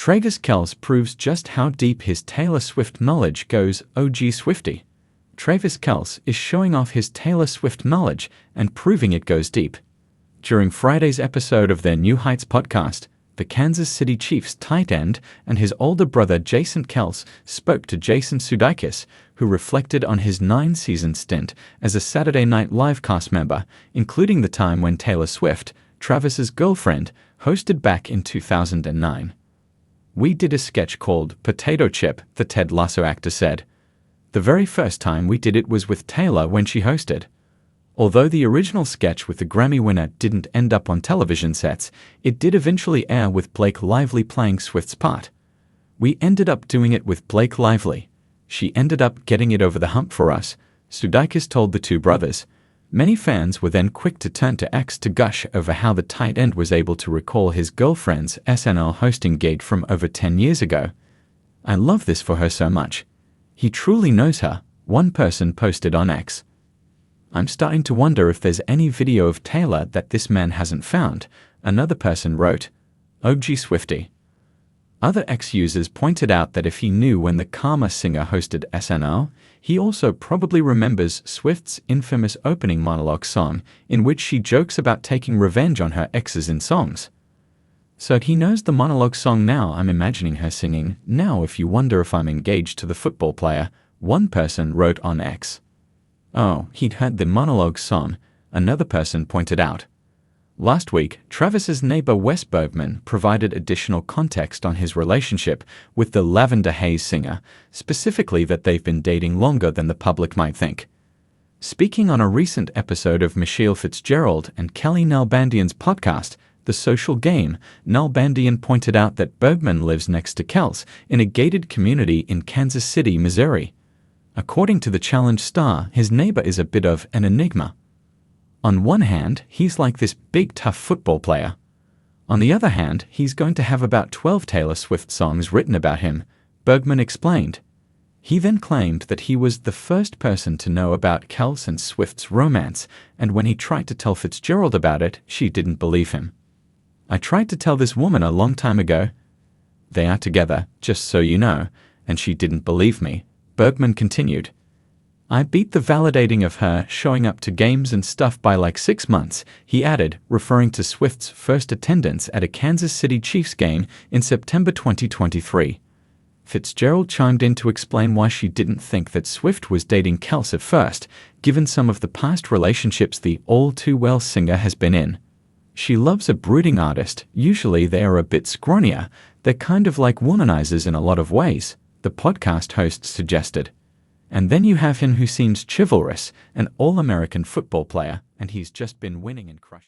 Travis Kelce proves just how deep his Taylor Swift knowledge goes. OG Swiftie. Travis Kelce is showing off his Taylor Swift knowledge and proving it goes deep. During Friday's episode of their New Heights podcast, the Kansas City Chiefs tight end and his older brother Jason Kelce spoke to Jason Sudeikis, who reflected on his 9-season stint as a Saturday Night Live cast member, including the time when Taylor Swift, Travis's girlfriend, hosted back in 2009. "We did a sketch called Potato Chip," the Ted Lasso actor said. "The very first time we did it was with Taylor when she hosted. Although the original sketch with the Grammy winner didn't end up on television sets, it did eventually air with Blake Lively playing Swift's part. We ended up doing it with Blake Lively. She ended up getting it over the hump for us," Sudeikis told the two brothers. Many fans were then quick to turn to X to gush over how the tight end was able to recall his girlfriend's SNL hosting gig from over 10 years ago. "I love this for her so much. He truly knows her," one person posted on X. "I'm starting to wonder if there's any video of Taylor that this man hasn't found," another person wrote. OG Swiftie. Other X users pointed out that if he knew when the Karma singer hosted SNL, he also probably remembers Swift's infamous opening monologue song, in which she jokes about taking revenge on her exes in songs. "So he knows the monologue song now. I'm imagining her singing, 'Now if you wonder if I'm engaged to the football player,'" one person wrote on X. "Oh, he'd heard the monologue song," another person pointed out. Last week, Travis's neighbor Wes Bergman provided additional context on his relationship with the Lavender Haze singer, specifically that they've been dating longer than the public might think. Speaking on a recent episode of Michelle Fitzgerald and Kelly Nalbandian's podcast, The Social Game, Nalbandian pointed out that Bergman lives next to Kelce in a gated community in Kansas City, Missouri. According to the Challenge star, his neighbor is a bit of an enigma. On one hand, he's like this big tough football player. On the other hand, he's going to have about 12 Taylor Swift songs written about him, Bergman explained. He then claimed that he was the first person to know about Kelce and Swift's romance, and when he tried to tell Fitzgerald about it, she didn't believe him. "I tried to tell this woman a long time ago. They are together, just so you know, and she didn't believe me," Bergman continued. "I beat the validating of her showing up to games and stuff by like 6 months," he added, referring to Swift's first attendance at a Kansas City Chiefs game in September 2023. Fitzgerald chimed in to explain why she didn't think that Swift was dating Kelce at first, given some of the past relationships the all-too-well singer has been in. "She loves a brooding artist. Usually they are a bit scrawnier. They're kind of like womanizers in a lot of ways," the podcast host suggested. "And then you have him who seems chivalrous, an all-American football player, and he's just been winning and crushing."